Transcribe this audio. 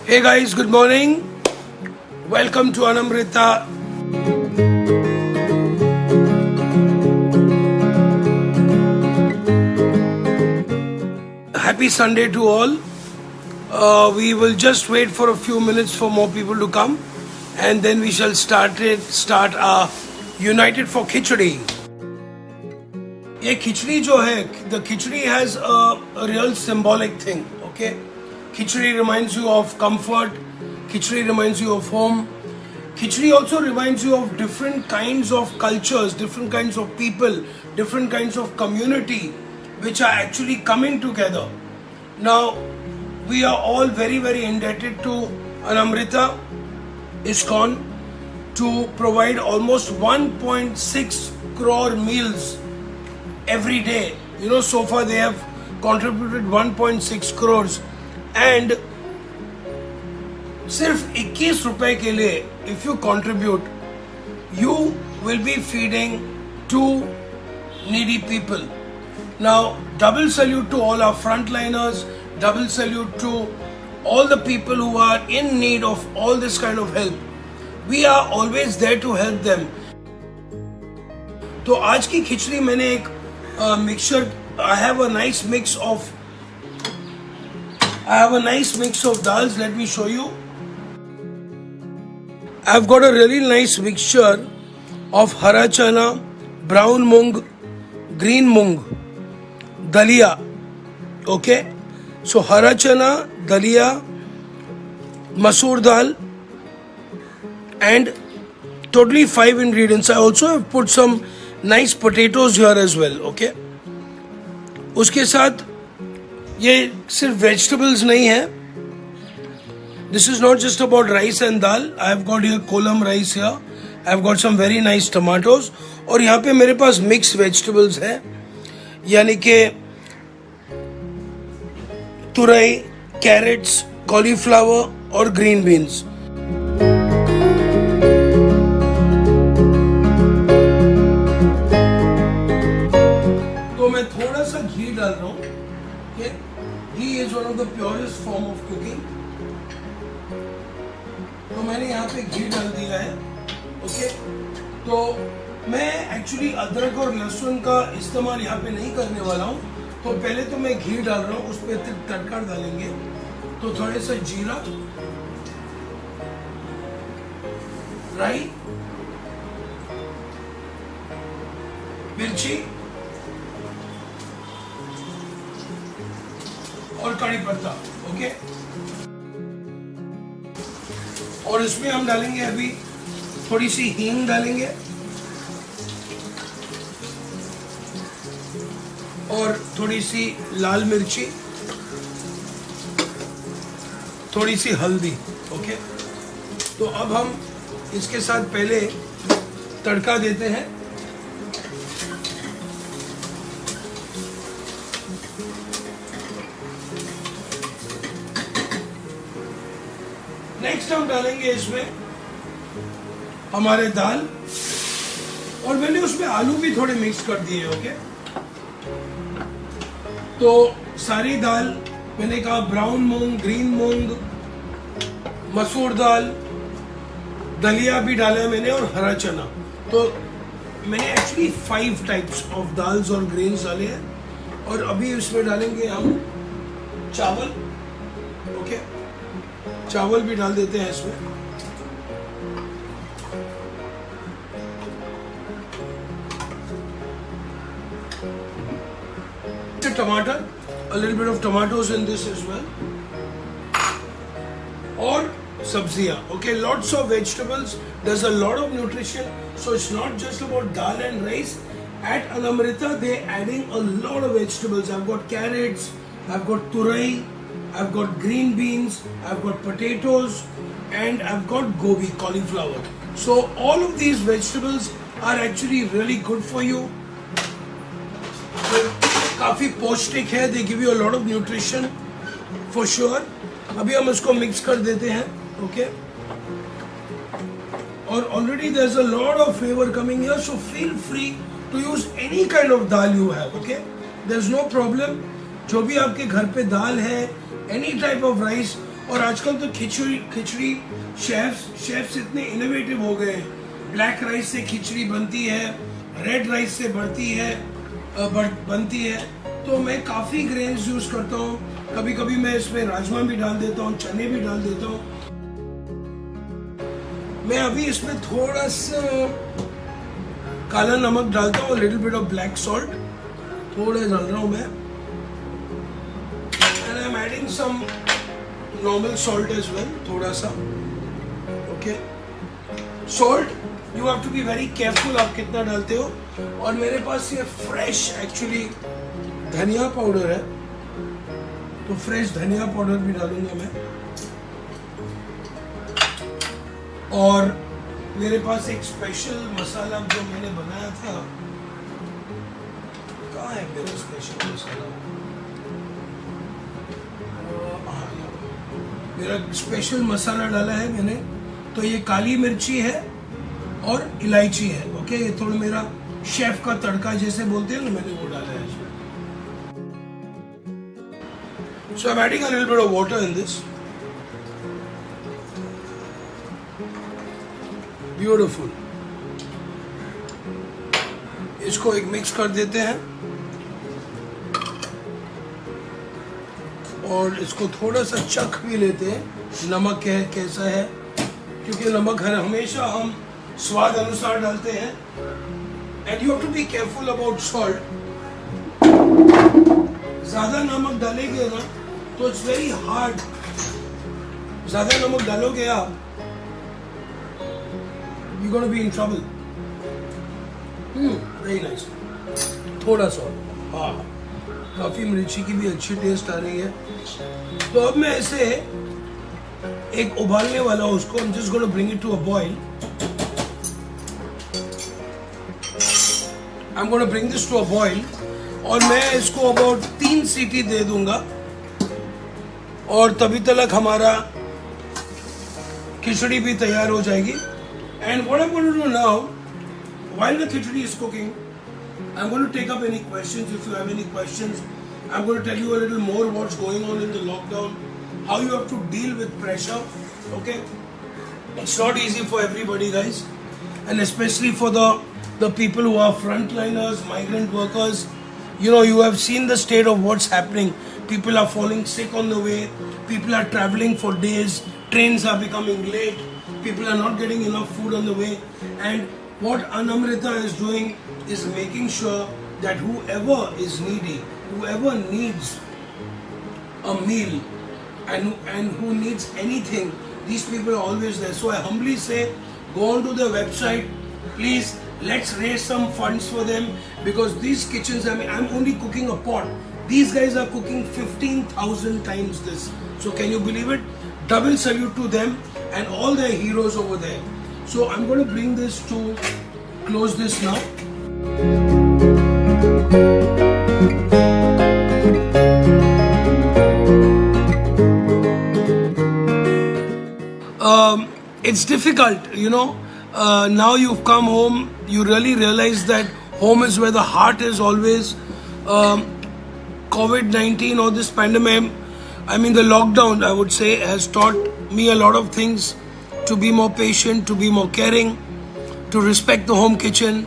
Hey guys, good morning. Welcome to Anamrita. Happy Sunday to all. We will just wait for a few minutes for more people to come, and then we shall start our United for Khichdi. ये खिचड़ी जो है, the khichdi has a real symbolic thing. Okay, khichdi reminds you of comfort. Khichdi reminds you of home. Khichdi also reminds you of different kinds of cultures, different kinds of people, different kinds of community, which are actually coming together. Now, we are all very, very indebted to Anamrita ISKCON to provide almost 1.6 crore meals every day. You know, so far they have contributed 1.6 crores. And सिर्फ 21 रुपए के लिए if you contribute, you will be feeding 2 needy people. Now, double salute to all our frontliners, double salute to all the people who are in need of all this kind of help. We are always there to help them. तो आज की खिचड़ी मैंने एक mixture, I have a nice mix of dals. Let me show you. I've got a really nice mixture of hara chana, brown mung, green mung, dalia. Okay, so hara chana, dalia, masoor dal, and totally 5 ingredients. I also have put some nice potatoes here as well. Okay, उसके साथ ये सिर्फ vegetables नहीं है. This is not just about rice and dal. I have got here kolam rice here. I have got some very nice tomatoes. और यहाँ पे मेरे पास mixed vegetables है, यानी कि तुरई, carrots, cauliflower और green beans. तो मैं थोड़ा सा घी डाल रहा हूँ. Okay? Ghee is one of the purest form of cooking. तो मैंने यहाँ पे घी डाल दिया है. ओके, तो मैं एक्चुअली अदरक और लहसुन का इस्तेमाल यहाँ पे नहीं करने वाला हूँ. तो पहले तो मैं घी डाल रहा हूँ, उस पर तड़का डालेंगे. तो थोड़े सा जीरा, राई, मिर्ची और कड़ी पत्ता. ओके, और इसमें हम डालेंगे अभी थोड़ी सी हींग डालेंगे और थोड़ी सी लाल मिर्ची, थोड़ी सी हल्दी. ओके, तो अब हम इसके साथ पहले तड़का देते हैं. नेक्स्ट हम डालेंगे इसमें हमारे दाल, और मैंने उसमें आलू भी थोड़े मिक्स कर दिए. ओके, तो सारी दाल मैंने कहा, ब्राउन मूंग, ग्रीन मूंग, मसूर दाल, दलिया भी डाला है मैंने, और हरा चना. तो मैंने एक्चुअली 5 टाइप्स ऑफ दाल्स और ग्रेन्स डाले हैं. और अभी इसमें डालेंगे हम चावल. ओके, चावल भी डाल देते हैं इसमें. टमाटर, a little bit of tomatoes in this as well. और सब्जियां. Okay, lots of vegetables. There's a lot of nutrition. So it's not just about dal and rice. At Anamrita, they're adding a lot of vegetables. I've got carrots, I've got turai, I've got green beans, I've got potatoes, and I've got gobi, cauliflower. So all of these vegetables are actually really good for you. काफी पौष्टिक है. They give you a lot of nutrition for sure. अभी हम इसको mix कर देते हैं. Okay, और already there's a lot of flavor coming here, so feel free to use any kind of dal you have. Okay, there's no problem. जो भी आपके घर पे दाल है, any type of rice, और आजकल तो खिचड़ी शेफ्स इतने इनोवेटिव हो गए हैं. ब्लैक राइस से खिचड़ी बनती है, रेड राइस से बनती है. तो मैं काफ़ी ग्रेन्स यूज़ करता हूँ. कभी कभी मैं इसमें राजमा भी डाल देता हूँ, चने भी डाल देता हूँ. मैं अभी इसमें थोड़ा सा काला नमक डालता हूँ, little bit of black salt थोड़ा डाल रहा हूँ मैं. And I am adding some normal salt as well, थोड़ा सा. Okay, salt you have to be very careful आप कितना डालते हो. और मेरे पास ये फ्रेश एक्चुअली धनिया पाउडर है, तो फ्रेश धनिया पाउडर भी डालूंगा मैं. और मेरे पास एक स्पेशल मसाला जो मैंने बनाया था, कहाँ है मेरा स्पेशल मसाला? मेरा स्पेशल मसाला डाला है मैंने, तो ये काली मिर्ची है और इलायची है. ओके, ये थोड़ा मेरा शेफ का तड़का जैसे बोलते हैं ना, मैंने वो डाला है इसमें. So I am adding a little bit of water in this. Beautiful. इसको एक मिक्स कर देते हैं और इसको थोड़ा सा चख भी लेते हैं नमक कैसा है, क्योंकि नमक हमेशा हम स्वाद अनुसार डालते हैं. And you have to be careful about salt. ज्यादा नमक डालेंगे ना तो इट्स वेरी हार्ड. ज्यादा नमक डालोगे आप, you're going to be in trouble. Very nice. थोड़ा सा, हाँ, काफी मिर्ची की भी अच्छी टेस्ट आ रही है. तो अब मैं इसे एक उबालने वाला हूँ उसको. I'm just going to bring it to a boil. I'm going to bring this to a boil. और मैं इसको about 3 सीटी दे दूंगा और तभी तक हमारा खिचड़ी भी तैयार हो जाएगी. And what I'm going to do now, while the khichdi is cooking, I'm going to take up any questions. If you have any questions, I'm going to tell you a little more what's going on in the lockdown, how you have to deal with pressure. Okay, it's not easy for everybody, guys, and especially for the people who are frontliners, migrant workers. You know, you have seen the state of what's happening. People are falling sick on the way. People are traveling for days. Trains are becoming late. People are not getting enough food on the way. And what Anamrita is doing is making sure that whoever is needy, whoever needs a meal and who needs anything, these people are always there. So I humbly say, go on to their website, please. Let's raise some funds for them, because these kitchens, I mean, I'm only cooking a pot. These guys are cooking 15,000 times this. So can you believe it? Double salute to them and all their heroes over there. So I'm going to bring this to close this now. It's difficult, you know. Now you've come home, you really realize that home is where the heart is always. COVID-19 or this pandemic, I mean the lockdown, I would say, has taught me a lot of things. To be more patient, to be more caring, to respect the home kitchen.